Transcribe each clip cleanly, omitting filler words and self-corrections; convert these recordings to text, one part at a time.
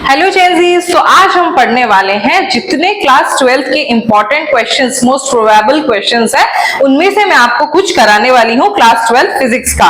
Hello Gen Zs, तो आज हम पढ़ने वाले हैं जितने क्लास 12 के important questions, most probable questions है, उनमें से मैं आपको कुछ कराने वाली हूं क्लास 12 फिजिक्स का।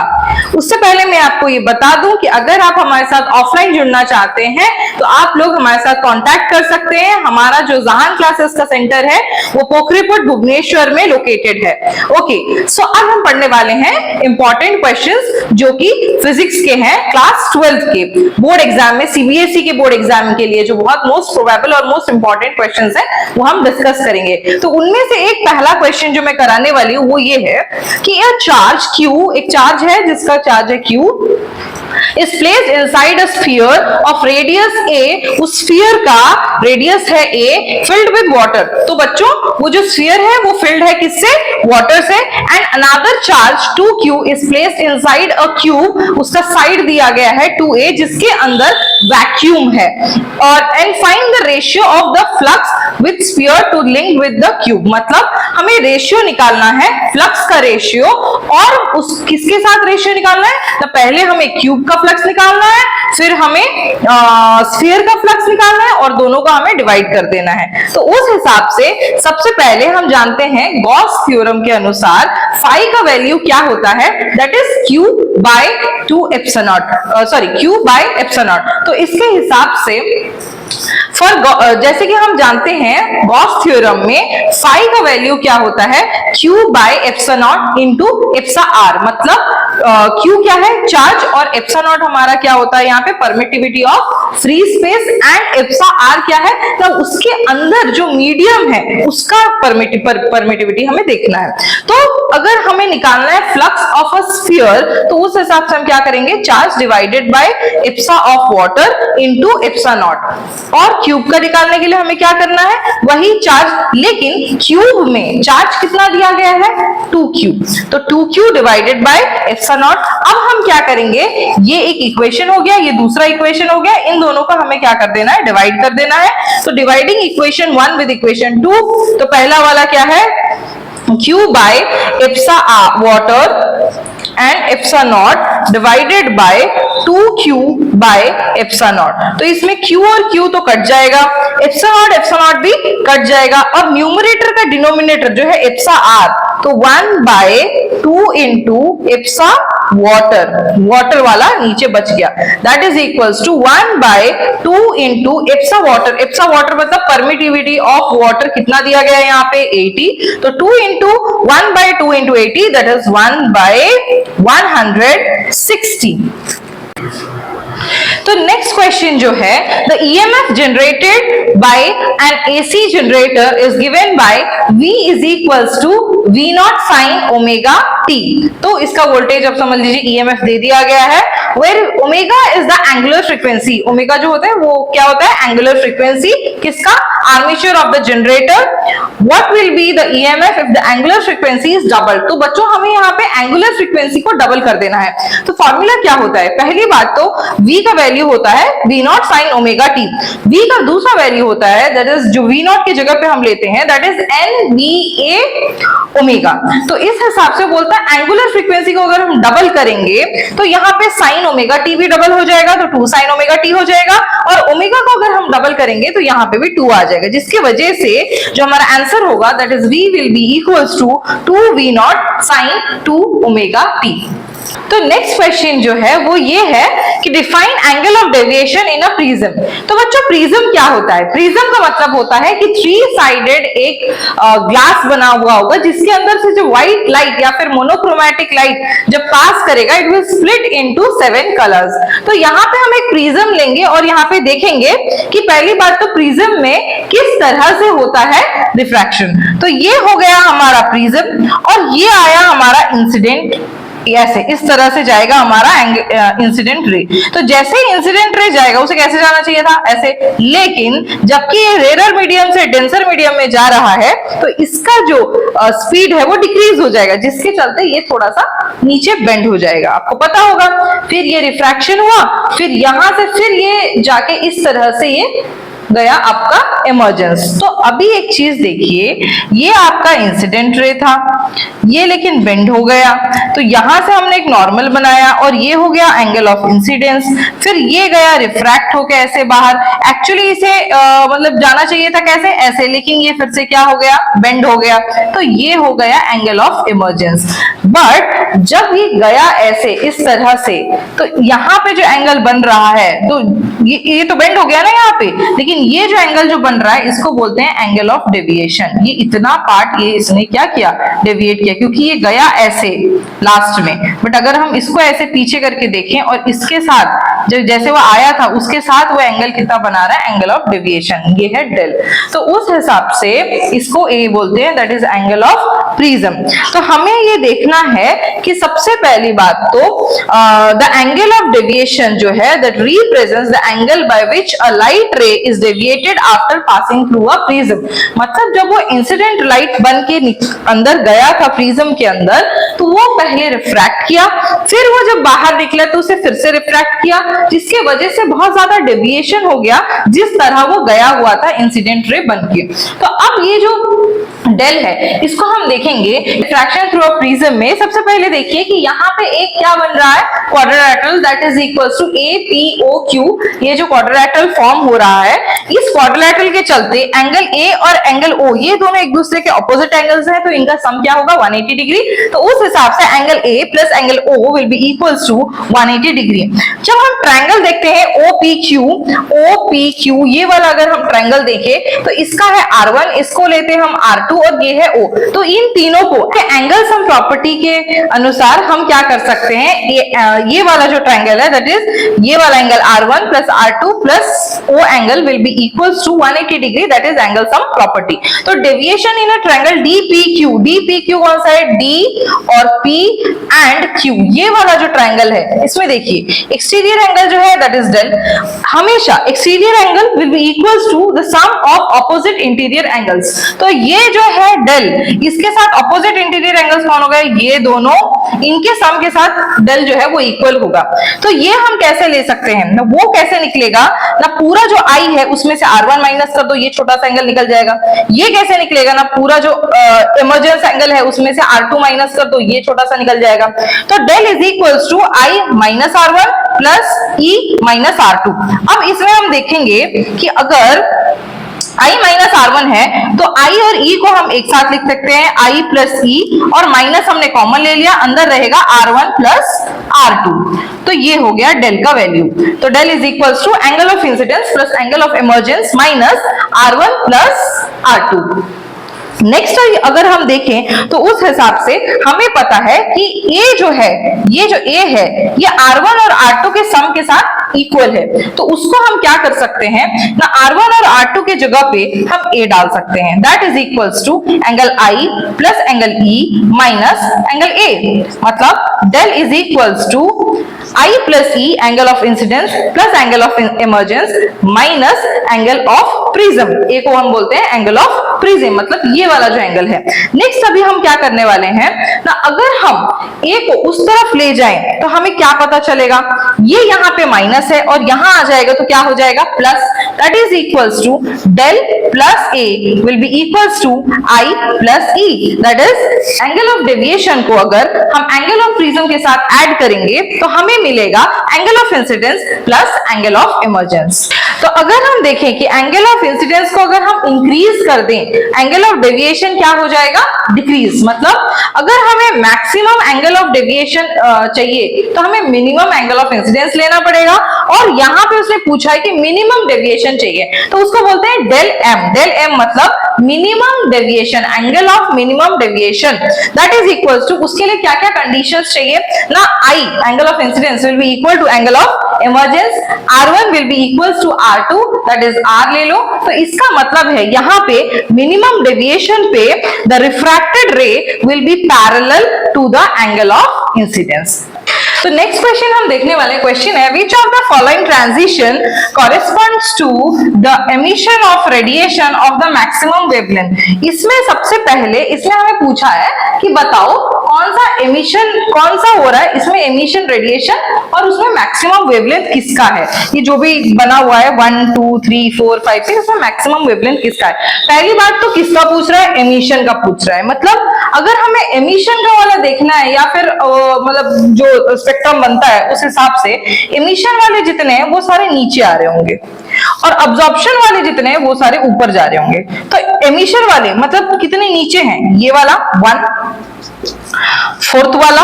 उससे पहले मैं आपको ये बता दूं कि अगर आप हमारे साथ ऑफलाइन जुड़ना चाहते हैं तो आप लोग हमारे साथ कांटेक्ट कर सकते हैं। हमारा जो जहान क्लासेस का सेंटर है वो पोखरीपुर भुवनेश्वर में लोकेटेड है। ओके, सो अब हम पढ़ने वाले हैं इंपॉर्टेंट क्वेश्चंस जो कि फिजिक्स के हैं क्लास 12 के बोर्ड एग्जाम में, सीबीएसई के बोर्ड एग्जाम के लिए जो बहुत मोस्ट प्रोबेबल और मोस्ट इंपॉर्टेंट क्वेश्चंस हैं वो हम डिस्कस करेंगे। तो उनमें से एक पहला क्वेश्चन जो मैं कराने वाली हूं वो ये है कि एक चार्ज Q, एक चार्ज है जिसका चार्ज है Q, is placed inside a sphere of radius A, उस स्फीयर का रेडियस है A, filled with water। तो बच्चों वो जो स्फीयर है वो फिल्ड है किससे? वाटर से। And another charge 2Q is placed inside a cube, उसका साइड दिया गया है 2A जिसके अंदर वैक्यूम है। और and find the ratio of the flux with sphere to link with the cube, मतलब हमें रेशियो निकालना है, फ्लक्स का रेशियो, और उस किसके साथ रेशियो निकालना है? तो पहले हमें क्यूब का फ्लक्स निकालना है, फिर हमें स्फीयर का फ्लक्स निकालना है और दोनों को हमें डिवाइड कर देना है। तो उस हिसाब से सबसे पहले हम जानते हैं गॉस थ्योरम के अनुसार फाई का वैल्यू क्या होता है, that is Q by 2 epsilon naught, sorry Q by epsilon naught. तो इसके हिसाब से जैसे कि हम जानते हैं गॉस थ्योरम में फाई का वैल्यू क्या होता है? Q by epsilon naught into epsilon R, मतलब Q क्या है? चार्ज, और एप्सिलॉन नॉट हमारा क्या होता है यहाँ पे? Permittivity of free space, and epsilon R क्या है? तो उसके अंदर जो मीडियम है उसका परमिटिविटी हमें देखना है। तो अगर हमें निकालना है फ्लक्स ऑफ अ स्फीयर तो उस हिसाब से हम क्या करेंगे? Charge divided by epsilon of water into epsilon naught. और क्यूब का निकालने के लिए हमें क्या करना है? वही चार्ज, लेकिन क्यूब में चार्ज कितना दिया गया है? 2Q, तो 2Q divided by epsilon not. अब हम क्या करेंगे? ये एक इक्वेशन हो गया, ये दूसरा इक्वेशन हो गया, इन दोनों को हमें क्या कर देना है? डिवाइड कर देना है। तो डिवाइडिंग इक्वेशन 1 विद इक्वेशन 2, तो पहला वाला क्या है? Q by epsilon water and epsilon naught divided by 2Q by epsilon naught. तो इसमें Q और Q तो कट जाएगा, एप्सा नॉट भी कट जाएगा, और न्यूमरेटर का डिनोमिनेटर जो है एप्सा आर, तो 1 बाय 2 इंटू एप्सा वाटर वाला नीचे बच गया, that is equals to 1 by 2 into epsilon water मतलब परमिटिविटी ऑफ वाटर कितना दिया गया है यहाँ पे? 80, तो 2 into 1 by 2 into 80, that is 1 by 160। तो नेक्स्ट क्वेश्चन जो है, the EMF generated by an AC generator is given by V is equals to V naught sine omega t। तो इसका वोल्टेज अब समझ लीजिए ईएमएफ दे दिया गया है, where omega is the angular frequency. Omega जो होता है वो क्या होता है? एंगुलर फ्रीक्वेंसी किसका? Armature of the generator. What will be the EMF if the angular frequency is double? तो बच्चों हमें यहाँ पे एंगुलर फ्रीक्वेंसी को डबल कर देना है। तो फॉर्मूला क्या होता है? पहली बात तो V का वैल्यू होता है V naught sine omega t। V का दूसरा वैल्यू होता है, दैट इज जो V नॉट की जगह पे हम लेते हैं, दैट इज NVA ओमेगा। तो इस हिसाब से बोलता है एंगुलर फ्रीक्वेंसी को अगर हम डबल करेंगे तो यहाँ पे साइन ओमेगा t भी डबल हो जाएगा, तो 2 साइन ओमेगा t हो जाएगा, और ओमेगा को अगर हम डबल करेंगे तो यहाँ पे भी 2 आ जाएगा, जिसकी वजह से जो हमारा आंसर होगा that is V will be equals to 2V not sine 2 omega t। तो नेक्स्ट क्वेश्चन जो है वो ये है कि define angle of deviation in a prism. तो बच्चों प्रिज्म क्या होता है? प्रिज्म का मतलब होता है कि 3 साइडेड एक ग्लास बना हुआ होगा जिसके अंदर से जो व्हाइट लाइट या फिर मोनोक्रोमैटिक लाइट जब पास करेगा it will split into 7 colours. तो यहाँ पे हम एक प्रिज्म लेंगे और यहाँ पे देखेंगे कि पहली बात तो प्रिज्म में किस तरह से होता है रिफ्रैक्शन। तो ये हो गया हमारा प्रिज्म, और ये आया हमारा इंसिडेंट, ऐसे इस तरह से जाएगा हमारा इंसिडेंट रे। तो जैसे ही इंसिडेंट रे जाएगा उसे कैसे जाना चाहिए था? ऐसे, लेकिन जबकि ये रेयर मीडियम से डेंसर मीडियम में जा रहा है तो इसका जो स्पीड है वो डिक्रीज हो जाएगा, जिसके चलते ये थोड़ा सा नीचे बेंड हो जाएगा, आपको पता होगा। फिर ये रिफ्रैक्शन हुआ, फिर यहां से फिर ये जाके इस तरह से ये गया आपका इमर्जेंस। तो अभी एक चीज देखिए, ये आपका इंसिडेंट रे था, ये लेकिन बेंड हो गया, तो यहां से हमने एक नॉर्मल बनाया और ये हो गया एंगल ऑफ इंसिडेंस। फिर ये गया रिफ्रैक्ट होके ऐसे बाहर, एक्चुअली इसे मतलब जाना चाहिए था कैसे, ऐसे, लेकिन ये फिर से क्या हो गया, बेंड हो गया, तो ये हो गया एंगल ऑफ इमर्जेंस। बट जब ये गया ऐसे इस तरह से, तो यहाँ पे जो एंगल बन रहा है, तो ये तो बेंड हो गया ना यहाँ पे, लेकिन ये जो एंगल जो बन रहा है इसको बोलते हैं एंगल ऑफ डेविएशन। ये इतना पार्ट ये इसने क्या किया, डेविएट किया, क्योंकि ये गया ऐसे लास्ट में, बट अगर हम इसको ऐसे पीछे करके देखें और इसके साथ जो जैसे वो आया था उसके साथ वो एंगल कितना बना रहा है, एंगल ऑफ डेविएशन, ये है डेल। तो उस हिसाब से इसको ए बोलते हैं, that is angle of prism. तो हमें ये देखना है कि सबसे पहली बात तो द एंगल ऑफ डेविएशन जो है that represents the angle by which a light रे is deviated after passing through a prism. मतलब जब वो इंसिडेंट लाइट बन के अंदर गया था प्रिज्म के अंदर, तो वो पहले रिफ्रैक्ट किया, फिर वो जब बाहर निकला तो उसे फिर से रिफ्रैक्ट किया, जिसके वजह से बहुत ज्यादा डेविएशन हो गया जिस तरह वो गया हुआ था इंसिडेंट रे बन के। तो अब ये जो डेल है इसको हम देखेंगे रिफ्रैक्शन थ्रू अ प्रिज्म में। सबसे पहले देखिए कि यहाँ पे एक क्या बन रहा है, quadrilateral, that is equals to APOQ। ये जो क्वाड्रिलेटरल फॉर्म हो रहा है, इस क्वाड्रिलेटरल के चलते एंगल ए और एंगल ओ ये दोनों एक दूसरे के ऑपोजिट एंगल्स हैं, तो इनका सम क्या होगा, 180 डिग्री। तो उस हिसाब से angle A plus angle O will be equals to 180 degree. जब हम ट्रायंगल देखते हैं OPQ, ये वाला अगर हम ट्रायंगल देखें तो इसका है R1, इसको लेते हैं हम R2 और ये है O। तो इन तीनों को एंगल सम प्रॉपर्टी के अनुसार हम क्या कर सकते हैं, ये वाला जो ट्रायंगल है दैट इज ये वाला angle R1 plus R2 plus O angle will be equals to 180 degree, that is angle sum property. तो deviation in a triangle DPQ कौन सा है, D और P एंड Q, ये वाला जो ट्रायंगल है इसमें देखिए एक्सटीरियर एंगल जो है दैट इज डेल। हमेशा exterior angle will be equals to the sum of opposite interior angles. तो ये जो है डेल, इसके साथ ऑपोजिट इंटीरियर एंगल्स कौन हो गए, ये दोनों, इनके सम के साथ डेल जो है वो इक्वल होगा। तो ये हम कैसे ले सकते हैं ना, वो कैसे निकलेगा ना, पूरा जो आई है उसमें से R1 माइनस कर दो, ये छोटा सा एंगल निकल जाएगा। ये कैसे निकलेगा ना, पूरा जो इमर्जेंस एंगल है उसमें से R2 माइनस कर दो, ये छोटा सा निकल जाएगा। तो del is equals to I minus R1 plus E minus R2। अब इसमें हम देखेंगे कि अगर I माइनस R1 है तो I और E को हम एक साथ लिख सकते हैं, I प्लस E, और माइनस हमने कॉमन ले लिया, अंदर रहेगा R1 प्लस R2। तो ये हो गया डेल का वैल्यू। तो del is equals to angle of incidence plus angle of emergence minus R1 plus R2। Next अगर हम देखें तो उस हिसाब से हमें पता है कि ए जो है, ये जो ए है ये R1 और R2 के सम के साथ इक्वल है। तो उसको हम क्या कर सकते हैं ना, R1 और R2 के जगह पे हम ए डाल सकते हैं, that is equals to angle I plus angle E minus angle A. मतलब del is equals to I plus E angle of incidence plus angle of emergence minus angle of prism. A को हम बोलते हैं angle of prism, मतलब ये वाला जो angle है। नेक्स्ट अभी हम क्या करने वाले हैं ना, अगर हम ए को उस तरफ ले जाएं तो हमें क्या पता चलेगा, ये यहाँ पे माइनस है और यहाँ आ जाएगा तो क्या हो जाएगा plus, that is equals to del plus A will be equals to I plus E। That is angle of deviation को अगर हम एंगल ऑफ प्रिज्म के साथ ऐड करेंगे तो हमें मिलेगा angle of incidence plus angle of emergence. तो अगर हम देखें कि एंगल ऑफ इंसिडेंस को अगर हम इंक्रीज कर दें, एंगल ऑफ डेविएशन क्या हो जाएगा, डिक्रीज। मतलब अगर हमें मैक्सिमम एंगल ऑफ डेविएशन चाहिए तो हमें मिनिमम एंगल ऑफ इंसिडेंस लेना पड़ेगा, और यहाँ पे उसने पूछा है कि मिनिमम डेविएशन चाहिए तो उसको बोलते हैं डेल एम। डेल एम मतलब minimum deviation, angle of minimum deviation, that is equals to, उसके लिए क्या क्या कंडीशंस चाहिए ना, I angle of incidence will be equal to angle of emergence, R1 will be equals to R2, that is R ले लो। तो इसका मतलब है यहाँ पे मिनिमम डेविएशन पे the refracted ray will be parallel to the angle of incidence. तो नेक्स्ट क्वेश्चन हम देखने वाले क्वेश्चन है which of the following transition corresponds to the emission of radiation of the maximum wavelength. इसमें सबसे पहले इसमें हमें पूछा है कि बताओ कौन सा एमिशन कौन सा हो रहा है, इसमें एमिशन रेडिएशन और उसमें मैक्सिमम वेवलेंथ किसका है। ये जो भी बना हुआ है 1 2 3 4 5 6 इसमें मैक्सिमम वेवलेंथ किसका है। पहली बात तो किसका पूछ रहा है, एमिशन का पूछ रहा है। मतलब अगर हमें एमिशन का वाला देखना है या फिर मतलब जो स्पेक्ट्रम बनता है उस हिसाब से एमिशन वाले जितने हैं वो सारे नीचे आ रहे होंगे और अब्जॉर्प्शन वाले जितने हैं वो सारे ऊपर जा रहे होंगे। तो एमिशन वाले मतलब कितने नीचे हैं, ये वाला 1, फोर्थ वाला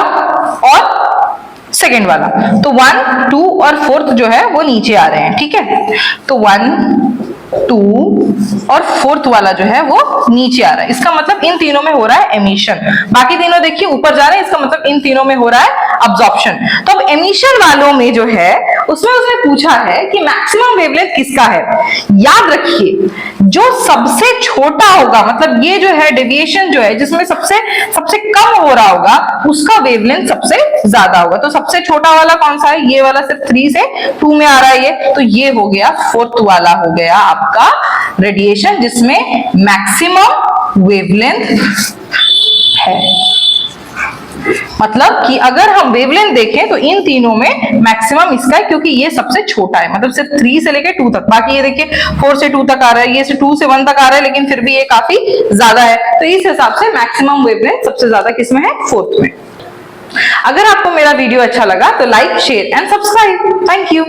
और सेकेंड वाला। तो 1 2 और फोर्थ जो है वो नीचे आ रहे हैं, ठीक है। तो 1 2 और फोर्थ वाला जो है वो नीचे आ रहा है, इसका मतलब इन तीनों में हो रहा है एमिशन। बाकी तीनों देखिए ऊपर जा रहे हैं, इसका मतलब इन तीनों में हो रहा है अब्जॉर्प्शन। तो अब एमिशन वालों में जो है उसमें उसने पूछा है कि मैक्सिमम वेवलेंथ किसका है। याद रखिए जो सबसे छोटा होगा, मतलब ये जो है डेविएशन जो है जिसमें सबसे कम हो रहा होगा उसका वेवलेंथ सबसे ज्यादा होगा। तो सबसे छोटा वाला कौन सा है, ये वाला सिर्फ 3 से 2 में आ रहा है ये, तो ये हो गया फोर्थ वाला हो गया आपका रेडिएशन जिसमें मैक्सिमम वेवलेंथ है। मतलब कि अगर हम वेवलेंथ देखें तो इन तीनों में मैक्सिमम इसका है क्योंकि ये सबसे छोटा है, मतलब सिर्फ 3 से लेकर 2 तक। बाकी ये देखिए 4 से 2 तक आ रहा है, ये से 2 से 1 तक आ रहा है, लेकिन फिर भी ये काफी ज्यादा है। तो इस हिसाब से मैक्सिमम वेवलेंथ सबसे ज्यादा किसमें है, फोर्थ में। अगर आपको मेरा वीडियो अच्छा लगा तो like share and subscribe. Thank you.